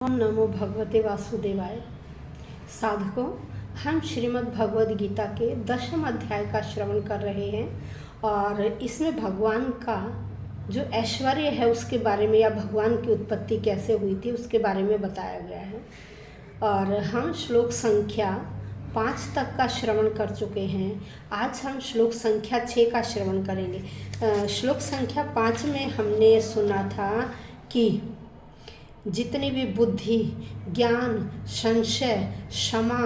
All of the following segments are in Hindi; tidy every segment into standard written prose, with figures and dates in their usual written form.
ओम नमो भगवते वासुदेवाय। साधकों, हम श्रीमद् भगवद गीता के 10वें अध्याय का श्रवण कर रहे हैं और इसमें भगवान का जो ऐश्वर्य है उसके बारे में या भगवान की उत्पत्ति कैसे हुई थी उसके बारे में बताया गया है। और हम श्लोक संख्या 5 तक का श्रवण कर चुके हैं। आज हम श्लोक संख्या 6 का श्रवण करेंगे। श्लोक संख्या 5 में हमने सुना था कि जितनी भी बुद्धि, ज्ञान, संशय, क्षमा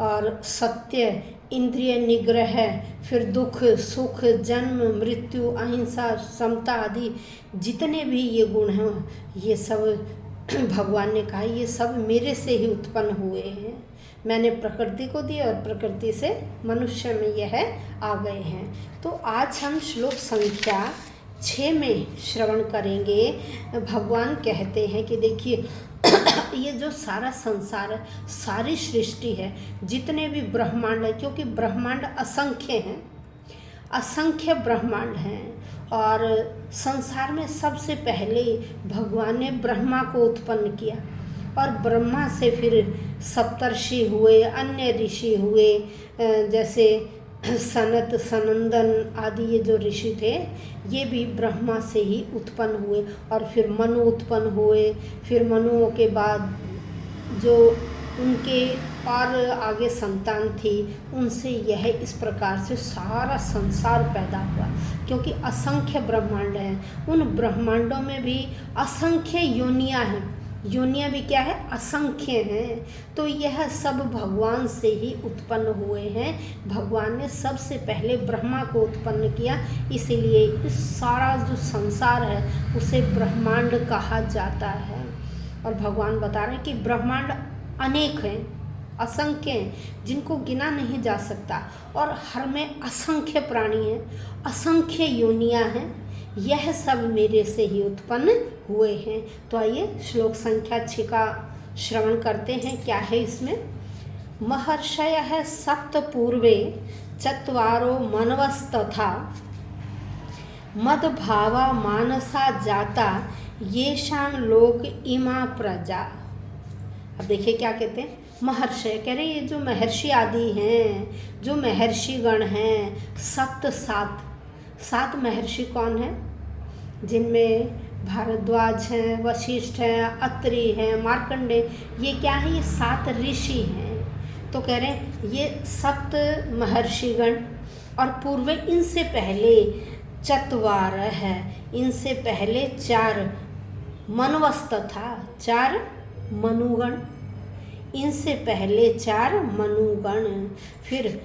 और सत्य, इंद्रिय निग्रह, फिर दुख, सुख, जन्म, मृत्यु, अहिंसा, समता आदि जितने भी ये गुण हैं, ये सब भगवान ने कहा ये सब मेरे से ही उत्पन्न हुए हैं। मैंने प्रकृति को दी और प्रकृति से मनुष्य में यह आ गए हैं। तो आज हम श्लोक संख्या 6 में श्रवण करेंगे। भगवान कहते हैं कि देखिए ये जो सारा संसार है, सारी सृष्टि है, जितने भी ब्रह्मांड है, क्योंकि ब्रह्मांड असंख्य हैं, असंख्य ब्रह्मांड हैं। और संसार में सबसे पहले भगवान ने ब्रह्मा को उत्पन्न किया और ब्रह्मा से फिर सप्तर्षि हुए, अन्य ऋषि हुए, जैसे सनत, सनंदन आदि ये जो ऋषि थे ये भी ब्रह्मा से ही उत्पन्न हुए। और फिर मनु उत्पन्न हुए। फिर मनुओं के बाद जो उनके और आगे संतान थी उनसे यह इस प्रकार से सारा संसार पैदा हुआ। क्योंकि असंख्य ब्रह्मांड हैं, उन ब्रह्मांडों में भी असंख्य योनियां हैं। योनियां भी क्या है? असंख्य हैं। तो यह सब भगवान से ही उत्पन्न हुए हैं। भगवान ने सबसे पहले ब्रह्मा को उत्पन्न किया, इसीलिए इस सारा जो संसार है उसे ब्रह्मांड कहा जाता है। और भगवान बता रहे हैं कि ब्रह्मांड अनेक हैं, असंख्य हैं, जिनको गिना नहीं जा सकता। और हर में असंख्य प्राणी हैं, असंख्य योनियां हैं। यह सब मेरे से ही उत्पन्न हुए हैं। तो आइए श्लोक संख्या 6 का श्रवण करते हैं। क्या है इसमें? महर्षयः सप्त पूर्वे चत्वारो मनवस्तथा मद्भावा मानसा जाता येषां लोक इमा प्रजा। अब देखिए क्या कहते हैं। महर्षय कह रहे ये जो महर्षि आदि हैं, जो महर्षि गण हैं, सात महर्षि कौन हैं? जिनमें भारद्वाज हैं, वशिष्ठ हैं, अत्रि हैं, मार्कंडे, ये क्या है? ये 7 ऋषि हैं। तो कह रहे हैं ये 7 महर्षिगण और पूर्व इनसे पहले चत्वार है, इनसे पहले 4 मनवस्त था, 4 मनुगण, इनसे पहले 4 मनुगण। फिर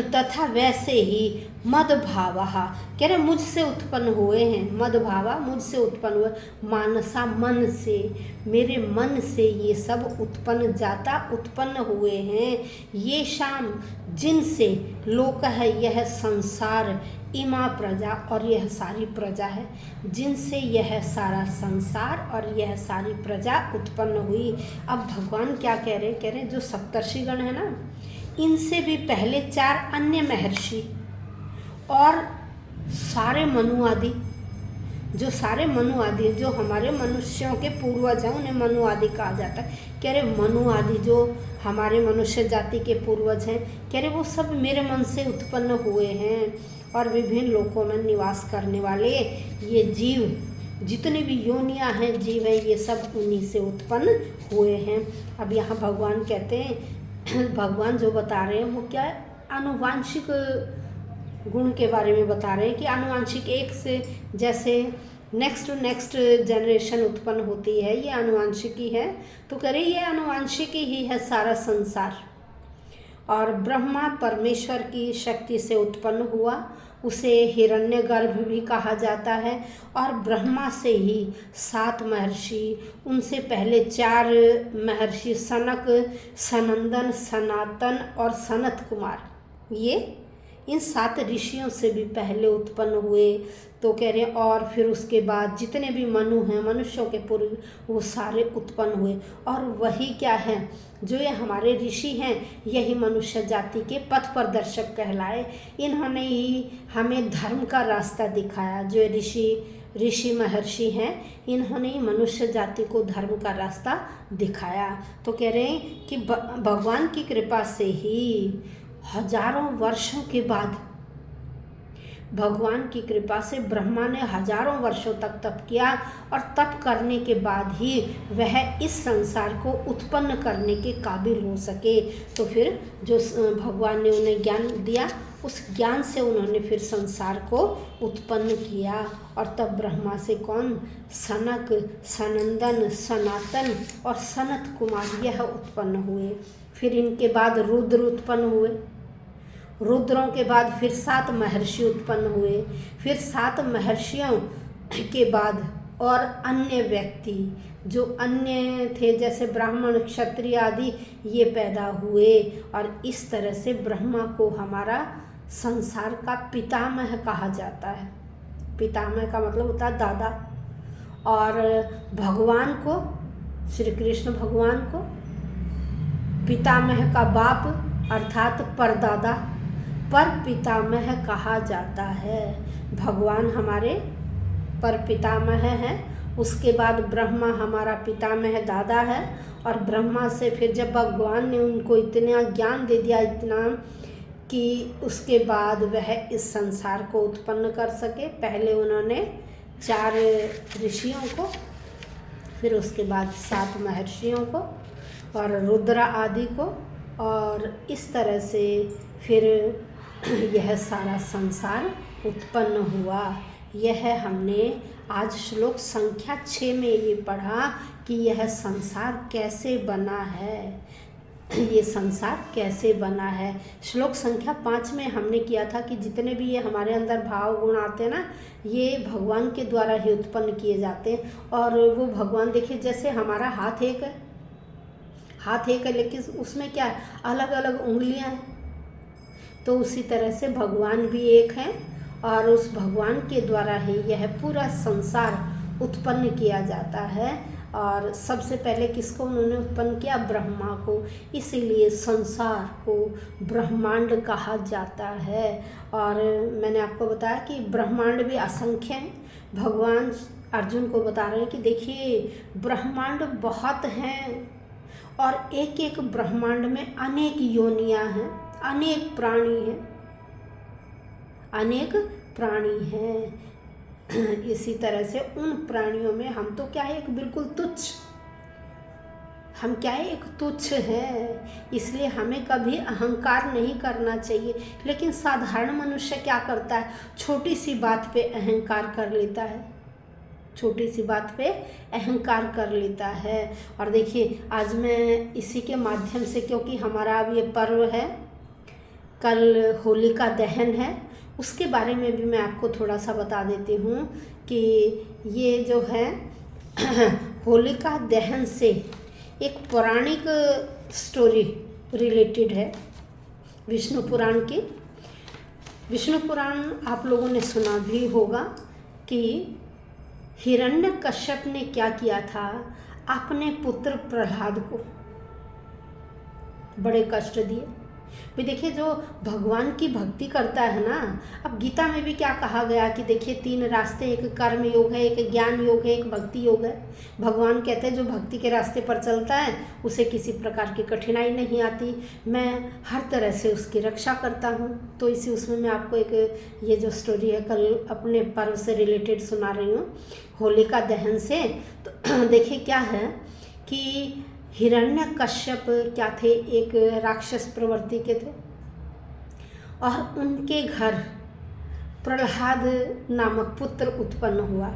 तथा वैसे ही मदभावः कह रहे मुझसे उत्पन्न हुए हैं। मदभावा मुझसे उत्पन्न हुए, मानसा मन से, मेरे मन से ये सब उत्पन्न हुए हैं। ये शाम जिनसे लोक है यह संसार, इमा प्रजा और यह सारी प्रजा है, जिनसे यह सारा संसार और यह सारी प्रजा उत्पन्न हुई। अब भगवान क्या कह रहे हैं? कह रहे हैं जो सप्तर्षिगण है ना, इनसे भी पहले 4 अन्य महर्षि और सारे मनु आदि, जो सारे मनु आदि जो हमारे मनुष्यों के पूर्वज हैं उन्हें मनु आदि कहा जाता है। कह रहे मनु आदि जो हमारे मनुष्य जाति के पूर्वज हैं, कह रहे वो सब मेरे मन से उत्पन्न हुए हैं। और विभिन्न लोकों में निवास करने वाले ये जीव, जितने भी योनियां हैं, जीव हैं, ये सब उन्हीं से उत्पन्न हुए हैं। अब यहाँ भगवान कहते हैं, भगवान जो बता रहे हैं वो क्या है? आनुवांशिक गुण के बारे में बता रहे हैं कि आनुवांशिक एक से जैसे नेक्स्ट जनरेशन उत्पन्न होती है, ये आनुवांशिक ही है। तो कह रहे ये आनुवांशिक ही है सारा संसार। और ब्रह्मा परमेश्वर की शक्ति से उत्पन्न हुआ, उसे हिरण्यगर्भ भी कहा जाता है। और ब्रह्मा से ही 7 महर्षि, उनसे पहले 4 महर्षि सनक, सनंदन, सनातन और सनत कुमार, ये इन 7 ऋषियों से भी पहले उत्पन्न हुए। तो कह रहे और फिर उसके बाद जितने भी मनु हैं, मनुष्यों के पूर्व, वो सारे उत्पन्न हुए। और वही क्या है? जो ये हमारे ऋषि हैं, यही मनुष्य जाति के पथ प्रदर्शक कहलाए। इन्होंने ही हमें धर्म का रास्ता दिखाया। जो ऋषि ऋषि महर्षि हैं, इन्होंने ही मनुष्य जाति को धर्म का रास्ता दिखाया। तो कह रहे हैं कि भगवान की कृपा से ही हजारों वर्षों के बाद, भगवान की कृपा से ब्रह्मा ने हजारों वर्षों तक तप किया, और तप करने के बाद ही वह इस संसार को उत्पन्न करने के काबिल हो सके। तो फिर जो भगवान ने उन्हें ज्ञान दिया, उस ज्ञान से उन्होंने फिर संसार को उत्पन्न किया। और तब ब्रह्मा से कौन? सनक, सनंदन, सनातन और सनत कुमार यह उत्पन्न हुए। फिर इनके बाद रुद्र उत्पन्न हुए। रुद्रों के बाद फिर 7 महर्षि उत्पन्न हुए। फिर 7 महर्षियों के बाद और अन्य व्यक्ति जो अन्य थे, जैसे ब्राह्मण, क्षत्रिय आदि, ये पैदा हुए। और इस तरह से ब्रह्मा को हमारा संसार का पितामह कहा जाता है। पितामह का मतलब होता है दादा। और भगवान को, श्री कृष्ण भगवान को पितामह का बाप अर्थात परदादा, पर पितामह कहा जाता है। भगवान हमारे पर पितामह हैं। उसके बाद ब्रह्मा हमारा पितामह दादा है। और ब्रह्मा से फिर जब भगवान ने उनको इतना ज्ञान दे दिया, इतना कि उसके बाद वह इस संसार को उत्पन्न कर सके। पहले उन्होंने 4 ऋषियों को, फिर उसके बाद 7 महर्षियों को और रुद्र आदि को, और इस तरह से फिर यह सारा संसार उत्पन्न हुआ। यह हमने आज श्लोक संख्या 6 में ये पढ़ा कि यह संसार कैसे बना है, ये संसार कैसे बना है। श्लोक संख्या 5 में हमने किया था कि जितने भी ये हमारे अंदर भाव गुण आते हैं ना, ये भगवान के द्वारा ही उत्पन्न किए जाते हैं। और वो भगवान, देखिए जैसे हमारा हाथ एक है, हाथ एक है, लेकिन उसमें क्या है, अलग अलग उंगलियां हैं। तो उसी तरह से भगवान भी एक हैं, और उस भगवान के द्वारा ही यह पूरा संसार उत्पन्न किया जाता है। और सबसे पहले किसको उन्होंने उत्पन्न किया? ब्रह्मा को। इसीलिए संसार को ब्रह्मांड कहा जाता है। और मैंने आपको बताया कि ब्रह्मांड भी असंख्य हैं। भगवान अर्जुन को बता रहे हैं कि देखिए ब्रह्मांड बहुत हैं, और एक एक ब्रह्मांड में अनेक योनियां हैं, अनेक प्राणी हैं, अनेक प्राणी हैं। इसी तरह से उन प्राणियों में हम तो क्या है, एक बिल्कुल तुच्छ, हम क्या है, एक तुच्छ है। इसलिए हमें कभी अहंकार नहीं करना चाहिए। लेकिन साधारण मनुष्य क्या करता है? छोटी सी बात पे अहंकार कर लेता है, छोटी सी बात पे अहंकार कर लेता है। और देखिए आज मैं इसी के माध्यम से, क्योंकि हमारा अब ये पर्व है, कल होलिका दहन है, उसके बारे में भी मैं आपको थोड़ा सा बता देती हूँ कि ये जो है होलिका दहन से एक पौराणिक स्टोरी रिलेटेड है विष्णु पुराण की। विष्णु पुराण आप लोगों ने सुना भी होगा कि हिरण्यकश्यप ने क्या किया था, अपने पुत्र प्रहलाद को बड़े कष्ट दिए। भी देखिए जो भगवान की भक्ति करता है ना, अब गीता में भी क्या कहा गया कि देखिए 3 रास्ते, एक कर्म योग है, एक ज्ञान योग है, एक भक्ति योग है। भगवान कहते हैं जो भक्ति के रास्ते पर चलता है उसे किसी प्रकार की कठिनाई नहीं आती, मैं हर तरह से उसकी रक्षा करता हूँ। तो इसी उसमें मैं आपको एक ये जो स्टोरी है कल अपने पर्व से रिलेटेड सुना रही हूँ, होलिका दहन से। तो देखिए क्या है कि हिरण्यकश्यप क्या थे, एक राक्षस प्रवृत्ति के थे, और उनके घर प्रहलाद नामक पुत्र उत्पन्न हुआ।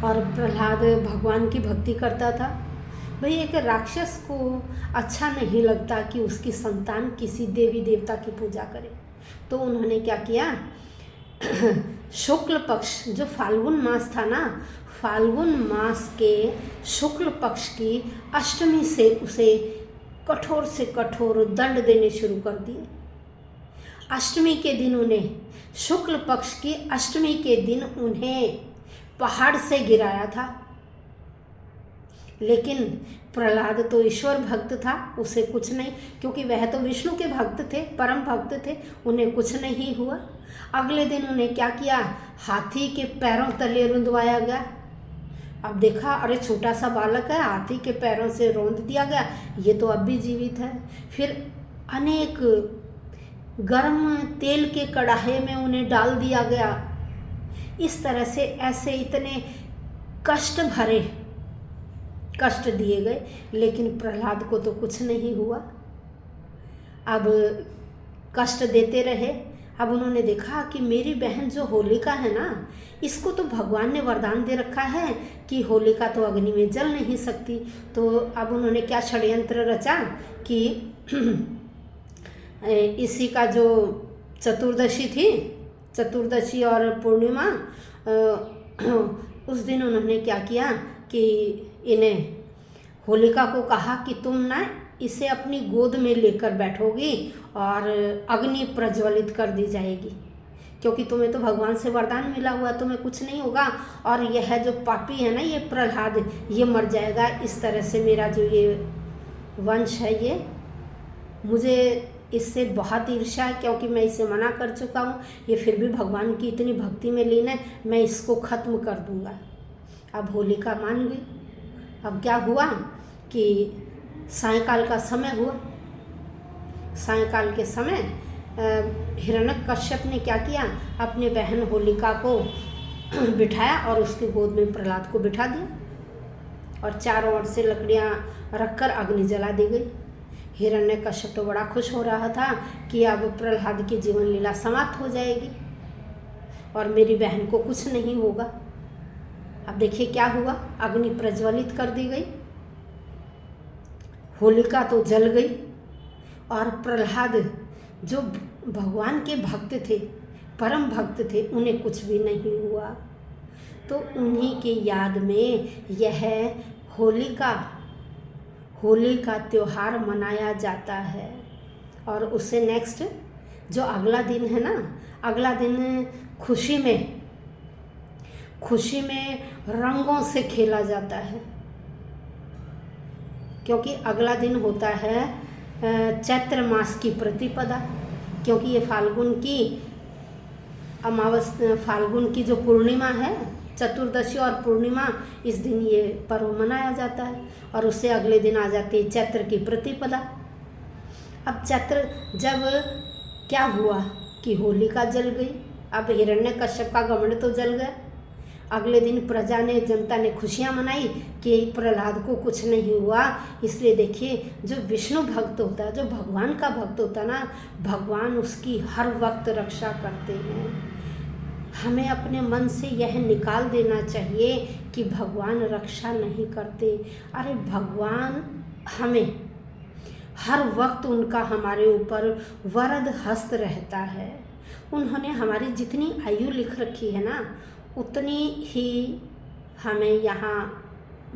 और प्रहलाद भगवान की भक्ति करता था। भाई एक राक्षस को अच्छा नहीं लगता कि उसकी संतान किसी देवी देवता की पूजा करे। तो उन्होंने क्या किया, शुक्ल पक्ष, जो फाल्गुन मास था ना, फाल्गुन मास के शुक्ल पक्ष की अष्टमी से उसे कठोर से कठोर दंड देने शुरू कर दिए। अष्टमी के दिन उन्हें, शुक्ल पक्ष की अष्टमी के दिन उन्हें पहाड़ से गिराया था। लेकिन प्रहलाद तो ईश्वर भक्त था, उसे कुछ नहीं, क्योंकि वह तो विष्णु के भक्त थे, परम भक्त थे, उन्हें कुछ नहीं हुआ। अगले दिन उन्हें क्या किया, हाथी के पैरों तले रुंधवाया गया। अब देखा, अरे छोटा सा बालक है, हाथी के पैरों से रौंद दिया गया, ये तो अब भी जीवित है। फिर अनेक गर्म तेल के कढ़ाई में उन्हें डाल दिया गया। इस तरह से ऐसे इतने कष्ट दिए गए, लेकिन प्रहलाद को तो कुछ नहीं हुआ। अब कष्ट देते रहे। अब उन्होंने देखा कि मेरी बहन जो होलिका है ना, इसको तो भगवान ने वरदान दे रखा है कि होलिका तो अग्नि में जल नहीं सकती। तो अब उन्होंने क्या षड्यंत्र रचा कि इसी का जो चतुर्दशी थी, चतुर्दशी और पूर्णिमा, उस दिन उन्होंने क्या किया कि इन्हें होलिका को कहा कि तुम ना इसे अपनी गोद में लेकर बैठोगी और अग्नि प्रज्वलित कर दी जाएगी, क्योंकि तुम्हें तो भगवान से वरदान मिला हुआ, तुम्हें कुछ नहीं होगा, और यह जो पापी है ना, ये प्रहलाद, ये मर जाएगा। इस तरह से मेरा जो ये वंश है, ये मुझे इससे बहुत ईर्ष्या है, क्योंकि मैं इसे मना कर चुका हूँ, ये फिर भी भगवान की इतनी भक्ति में लीन है, मैं इसको ख़त्म कर दूँगा। अब होलिका मान गई। अब क्या हुआ कि सायंकाल का समय हुआ। सायंकाल के समय हिरण्यकश्यप ने क्या किया, अपने बहन होलिका को बिठाया और उसकी गोद में प्रहलाद को बिठा दिया और चारों ओर से लकड़ियाँ रखकर अग्नि जला दी गई। हिरण्यकश्यप तो बड़ा खुश हो रहा था कि अब प्रहलाद की जीवन लीला समाप्त हो जाएगी और मेरी बहन को कुछ नहीं होगा। अब देखिए क्या हुआ, अग्नि प्रज्वलित कर दी गई, होलिका तो जल गई और प्रहलाद जो भगवान के भक्त थे, परम भक्त थे, उन्हें कुछ भी नहीं हुआ। तो उन्हीं की याद में यह होली का त्यौहार मनाया जाता है। और उससे नेक्स्ट जो अगला दिन है ना, अगला दिन खुशी में रंगों से खेला जाता है, क्योंकि अगला दिन होता है चैत्र मास की प्रतिपदा, क्योंकि ये फाल्गुन की जो पूर्णिमा है, चतुर्दशी और पूर्णिमा, इस दिन ये पर्व मनाया जाता है और उससे अगले दिन आ जाती है चैत्र की प्रतिपदा। अब चैत्र जब क्या हुआ कि होलिका जल गई, अब हिरण्यकश्यप का घमंड तो जल गया। अगले दिन जनता ने खुशियाँ मनाई कि प्रहलाद को कुछ नहीं हुआ। इसलिए देखिए, जो विष्णु भक्त होता है, जो भगवान का भक्त होता है ना, भगवान उसकी हर वक्त रक्षा करते हैं। हमें अपने मन से यह निकाल देना चाहिए कि भगवान रक्षा नहीं करते। अरे भगवान हमें हर वक्त उनका हमारे ऊपर वरद हस्त रहता है। उन्होंने हमारी जितनी आयु लिख रखी है ना, उतनी ही हमें यहाँ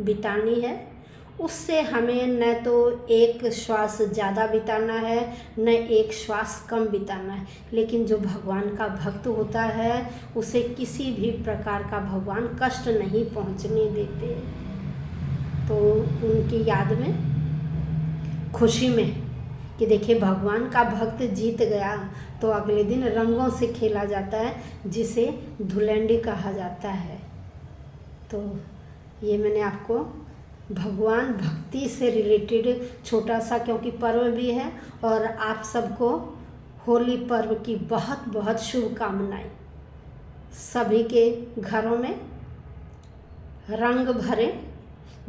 बितानी है। उससे हमें न तो एक श्वास ज़्यादा बिताना है, न एक श्वास कम बिताना है। लेकिन जो भगवान का भक्त होता है, उसे किसी भी प्रकार का भगवान कष्ट नहीं पहुँचने देते। तो उनकी याद में, खुशी में कि देखिए भगवान का भक्त जीत गया, तो अगले दिन रंगों से खेला जाता है, जिसे धुलंडी कहा जाता है। तो ये मैंने आपको भगवान भक्ति से रिलेटेड छोटा सा, क्योंकि पर्व भी है, और आप सबको होली पर्व की बहुत बहुत शुभकामनाएं। सभी के घरों में रंग भरे,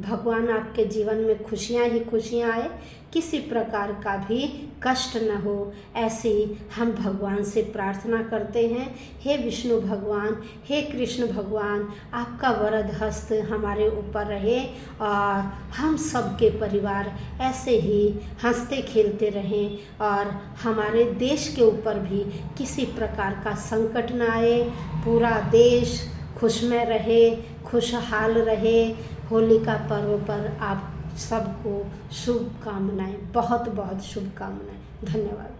भगवान आपके जीवन में खुशियाँ ही खुशियाँ आए, किसी प्रकार का भी कष्ट न हो, ऐसी हम भगवान से प्रार्थना करते हैं। हे विष्णु भगवान, हे कृष्ण भगवान, आपका वरद हस्त हमारे ऊपर रहे और हम सबके परिवार ऐसे ही हंसते खेलते रहें, और हमारे देश के ऊपर भी किसी प्रकार का संकट न आए, पूरा देश खुशमय रहे, खुशहाल रहे। होली का पर्व पर आप सबको शुभकामनाएं, बहुत बहुत शुभकामनाएं। धन्यवाद।